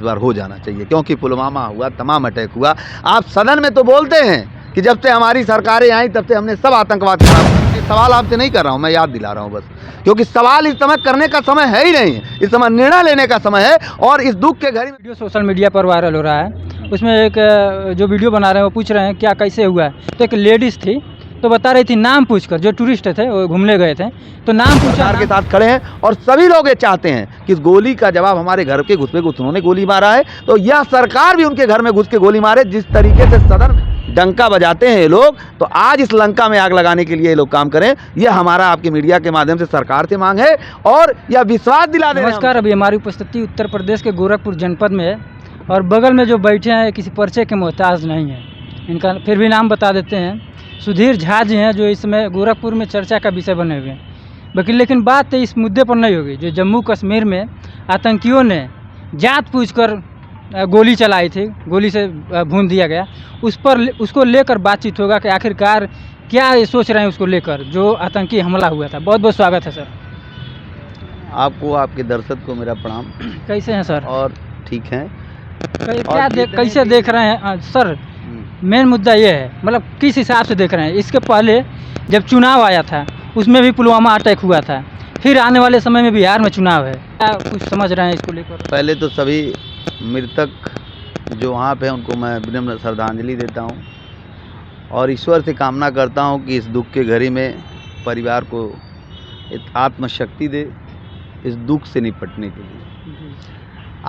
बार हो जाना चाहिए, क्योंकि पुलवामा हुआ, तमाम अटैक हुआ। आप सदन में तो बोलते हैं कि जब से हमारी सरकारें आई तब से हमने सब आतंकवाद खराब। सवाल आपसे नहीं कर रहा हूं, मैं याद दिला रहा हूं बस, क्योंकि सवाल इस समय करने का समय है ही नहीं, इस समय निर्णय लेने का समय है। और इस दुख के घड़ी वीडियो सोशल मीडिया पर वायरल हो रहा है, उसमें एक जो वीडियो बना रहे हैं वो पूछ रहे हैं क्या कैसे हुआ है। तो एक लेडीज़ थी तो बता रही थी नाम पूछकर, जो टूरिस्ट थे वो घूमने गए थे तो नाम पूछा के साथ खड़े हैं। और सभी लोग ये चाहते हैं कि इस गोली का जवाब हमारे घर के घुस उन्होंने गोली मारा है, तो यह सरकार भी उनके घर में घुस के गोली मारे। जिस तरीके से सदन में डंका बजाते हैं ये लोग, तो आज इस लंका में आग लगाने के लिए ये लोग काम करें, यह हमारा आपके मीडिया के माध्यम से सरकार से मांग है और यह विश्वास दिला दें। नमस्कार, अभी हमारी उपस्थिति उत्तर प्रदेश के गोरखपुर जनपद में है और बगल में जो बैठे हैं किसी परिचय के मोहताज नहीं है, इनका फिर भी नाम बता देते हैं। सुधीर झा जी हैं जो इसमें गोरखपुर में चर्चा का विषय बने हुए हैं। लेकिन बात इस मुद्दे पर नहीं होगी जो जम्मू कश्मीर में आतंकियों ने जात पूछकर गोली चलाई थी, गोली से भून दिया गया, उसको लेकर बातचीत होगा कि आखिरकार क्या ये सोच रहे हैं उसको लेकर जो आतंकी हमला हुआ था। बहुत बहुत स्वागत है सर। आपको, आपके दर्शक को मेरा प्रणाम। कैसे हैं सर? और ठीक हैं। कैसे देख रहे हैं सर? मेन मुद्दा ये है, मतलब किस हिसाब से देख रहे हैं? इसके पहले जब चुनाव आया था उसमें भी पुलवामा अटैक हुआ था, फिर आने वाले समय में बिहार में चुनाव है, क्या कुछ समझ रहे हैं इसको लेकर? पहले तो सभी मृतक जो वहाँ पे हैं उनको मैं विनम्र श्रद्धांजलि देता हूँ और ईश्वर से कामना करता हूँ कि इस दुख के घड़ी में परिवार को आत्मशक्ति दे इस दुख से निपटने के लिए।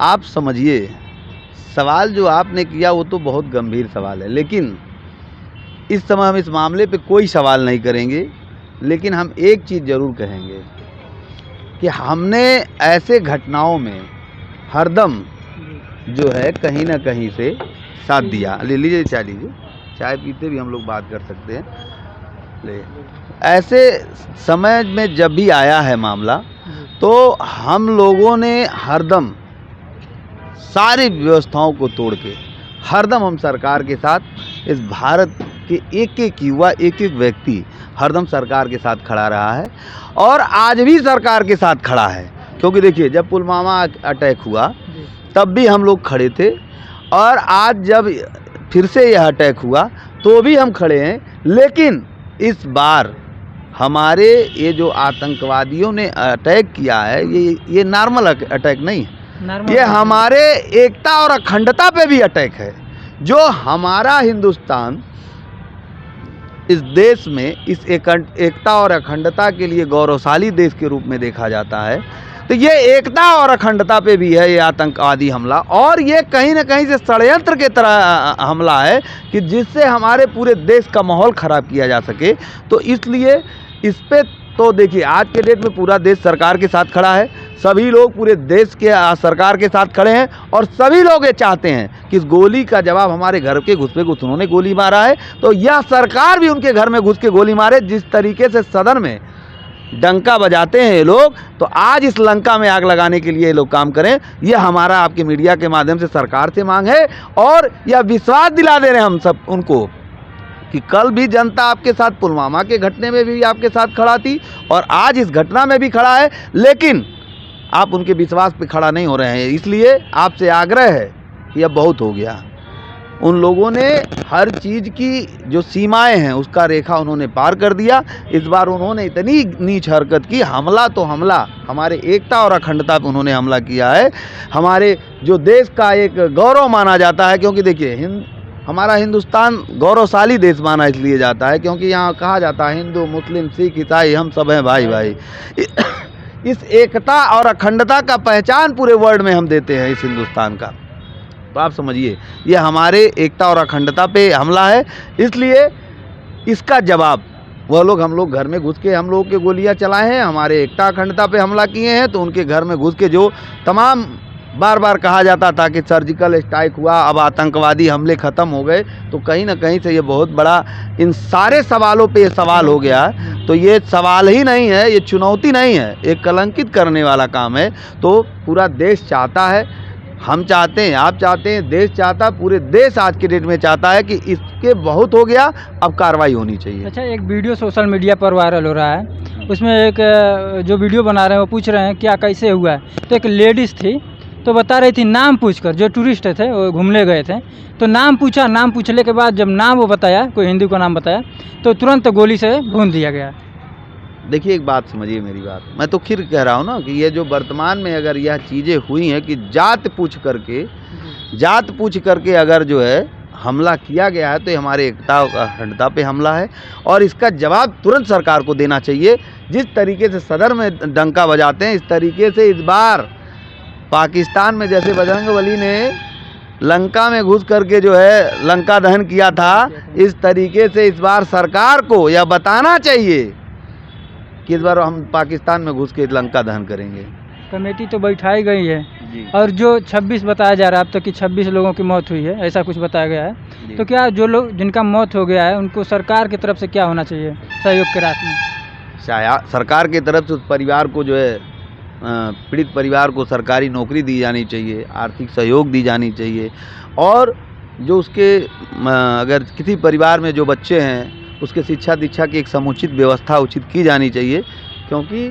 आप समझिए, सवाल जो आपने किया वो तो बहुत गंभीर सवाल है, लेकिन इस समय हम इस मामले पे कोई सवाल नहीं करेंगे, लेकिन हम एक चीज़ ज़रूर कहेंगे कि हमने ऐसे घटनाओं में हरदम जो है कहीं ना कहीं से साथ दिया। ले लीजिए चाय, लीजिए चाय, पीते भी हम लोग बात कर सकते हैं। ले, ऐसे समय में जब भी आया है मामला तो हम लोगों ने हरदम सारी व्यवस्थाओं को तोड़ के हरदम हम सरकार के साथ, इस भारत के एक एक युवा, एक एक व्यक्ति हरदम सरकार के साथ खड़ा रहा है और आज भी सरकार के साथ खड़ा है। क्योंकि देखिए, जब पुलवामा अटैक हुआ तब भी हम लोग खड़े थे और आज जब फिर से यह अटैक हुआ तो भी हम खड़े हैं। लेकिन इस बार हमारे ये जो आतंकवादियों ने अटैक किया है, ये नॉर्मल अटैक नहीं है, ये हमारे एकता और अखंडता पे भी अटैक है। जो हमारा हिंदुस्तान इस देश में इस एकता और अखंडता के लिए गौरवशाली देश के रूप में देखा जाता है, तो ये एकता और अखंडता पे भी है ये आतंकवादी हमला। और ये कहीं ना कहीं से षड्यंत्र के तरह हमला है कि जिससे हमारे पूरे देश का माहौल ख़राब किया जा सके। तो इसलिए इस पे तो देखिए, आज के डेट में पूरा देश सरकार के साथ खड़ा है, सभी लोग पूरे देश के सरकार के साथ खड़े हैं और सभी लोग ये चाहते हैं कि इस गोली का जवाब हमारे घर के घुस उन्होंने गोली मारा है, तो यह सरकार भी उनके घर में घुस के गोली मारे। जिस तरीके से सदन में डंका बजाते हैं ये लोग, तो आज इस लंका में आग लगाने के लिए ये लोग काम करें, यह हमारा आपके मीडिया के माध्यम से सरकार से मांग है और यह विश्वास दिला दे रहे हैं हम सब उनको कि कल भी जनता आपके साथ पुलवामा के घटने में भी आपके साथ खड़ा थी और आज इस घटना में भी खड़ा है, लेकिन आप उनके विश्वास पे खड़ा नहीं हो रहे हैं। इसलिए आपसे आग्रह है कि अब बहुत हो गया। उन लोगों ने हर चीज़ की जो सीमाएं हैं उसका रेखा उन्होंने पार कर दिया। इस बार उन्होंने इतनी नीच हरकत की, हमला तो हमला हमारे एकता और अखंडता पर उन्होंने हमला किया है। हमारे जो देश का एक गौरव माना जाता है, क्योंकि देखिए हमारा हिंदुस्तान गौरवशाली देश माना इसलिए जाता है क्योंकि यहाँ कहा जाता है हिंदू, मुस्लिम, सिख, ईसाई हम सब हैं भाई भाई। इस एकता और अखंडता का पहचान पूरे वर्ल्ड में हम देते हैं इस हिंदुस्तान का। तो आप समझिए, ये हमारे एकता और अखंडता पे हमला है, इसलिए इसका जवाब वह लोग, हम लोग घर में घुस के हम लोग के गोलियां चलाए हैं, हमारे एकता अखंडता पे हमला किए हैं, तो उनके घर में घुस के जो तमाम बार बार कहा जाता था कि सर्जिकल स्ट्राइक हुआ, अब आतंकवादी हमले ख़त्म हो गए, तो कहीं ना कहीं से ये बहुत बड़ा इन सारे सवालों पे ये सवाल हो गया। तो ये सवाल ही नहीं है, ये चुनौती नहीं है, एक कलंकित करने वाला काम है। तो पूरा देश चाहता है, हम चाहते हैं, आप चाहते हैं, देश चाहता है, पूरे देश आज के डेट में चाहता है कि इसके बहुत हो गया, अब कार्रवाई होनी चाहिए। अच्छा, एक वीडियो सोशल मीडिया पर वायरल हो रहा है, उसमें एक जो वीडियो बना रहे हैं वो पूछ रहे हैं क्या कैसे हुआ है। तो एक लेडीज़ थी तो बता रही थी नाम पूछकर, जो टूरिस्ट थे वो घूमने गए थे तो नाम पूछा, नाम पूछने के बाद जब नाम वो बताया, कोई हिंदू का नाम बताया, तो तुरंत गोली से भून दिया गया। देखिए एक बात समझिए मेरी बात, मैं तो फिर कह रहा हूँ ना कि ये जो वर्तमान में अगर यह चीज़ें हुई हैं कि जात पूछ करके अगर जो है हमला किया गया है तो ये हमारे एकता अखंडता पे हमला है और इसका जवाब तुरंत सरकार को देना चाहिए। जिस तरीके से सदर में डंका बजाते हैं, इस तरीके से इस बार पाकिस्तान में जैसे बजरंगबली ने लंका में घुस करके जो है लंका दहन किया था, इस तरीके से इस बार सरकार को यह बताना चाहिए कि इस बार हम पाकिस्तान में घुस के लंका दहन करेंगे। कमेटी तो बैठाई गई है जी। और जो 26 बताया जा रहा है अब तक कि 26 लोगों की मौत हुई है, ऐसा कुछ बताया गया है। तो क्या जो लोग जिनका मौत हो गया है उनको सरकार की तरफ से क्या होना चाहिए सहयोग के रास्ते में? सरकार की तरफ से उस परिवार को जो है पीड़ित परिवार को सरकारी नौकरी दी जानी चाहिए, आर्थिक सहयोग दी जानी चाहिए और जो उसके अगर किसी परिवार में जो बच्चे हैं उसके शिक्षा दीक्षा की एक समुचित व्यवस्था उचित की जानी चाहिए। क्योंकि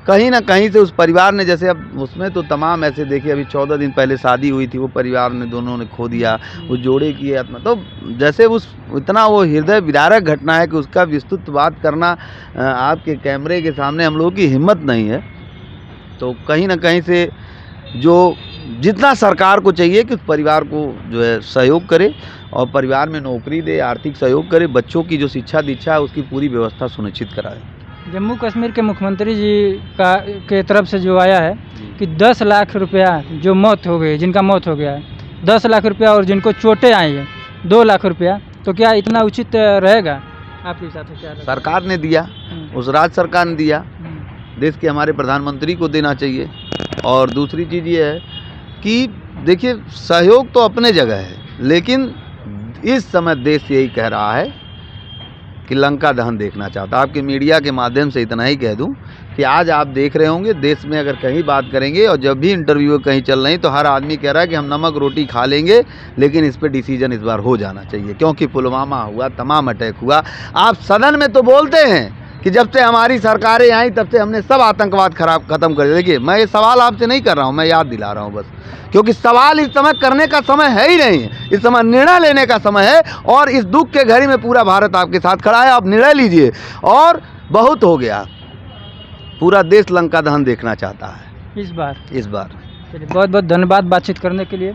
कहीं ना कहीं से उस परिवार ने, जैसे अब उसमें तो तमाम ऐसे देखिए, अभी 14 दिन पहले शादी हुई थी, वो परिवार ने दोनों ने खो दिया, उस जोड़े की आत्मा, तो जैसे उस इतना वो हृदय विदारक घटना है कि उसका विस्तृत बात करना आपके कैमरे के सामने हम लोगों की हिम्मत नहीं है। तो कहीं ना कहीं से जो जितना सरकार को चाहिए कि उस परिवार को जो है सहयोग करे और परिवार में नौकरी दे, आर्थिक सहयोग करे, बच्चों की जो शिक्षा दीक्षा है उसकी पूरी व्यवस्था सुनिश्चित कराए। जम्मू कश्मीर के मुख्यमंत्री जी के तरफ से जो आया है कि 10 लाख रुपया जो मौत हो गई, जिनका मौत हो गया है 10 लाख रुपया और जिनको चोटें आई हैं 2 लाख रुपया, तो क्या इतना उचित रहेगा आपके हिसाब से? क्या सरकार ने दिया, उस राज्य सरकार ने दिया, देश के हमारे प्रधानमंत्री को देना चाहिए। और दूसरी चीज़ ये है कि देखिए सहयोग तो अपने जगह है, लेकिन इस समय देश यही कह रहा है कि लंका दहन देखना चाहता है। आपके मीडिया के माध्यम से इतना ही कह दूं कि आज आप देख रहे होंगे देश में अगर कहीं बात करेंगे और जब भी इंटरव्यू कहीं चल रही तो हर आदमी कह रहा है कि हम नमक रोटी खा लेंगे, लेकिन इस पर डिसीजन इस बार हो जाना चाहिए। क्योंकि पुलवामा हुआ, तमाम अटैक हुआ। आप सदन में तो बोलते हैं कि जब से हमारी सरकारें आई तब से हमने सब आतंकवाद खत्म कर दिया। देखिए मैं ये सवाल आपसे नहीं कर रहा हूँ, मैं याद दिला रहा हूँ बस, क्योंकि सवाल इस समय करने का समय है ही नहीं, इस समय निर्णय लेने का समय है। और इस दुख के घड़ी में पूरा भारत आपके साथ खड़ा है, आप निर्णय लीजिए। और बहुत हो गया, पूरा देश लंका दहन देखना चाहता है इस बार। चलिए बहुत बहुत धन्यवाद बातचीत करने के लिए।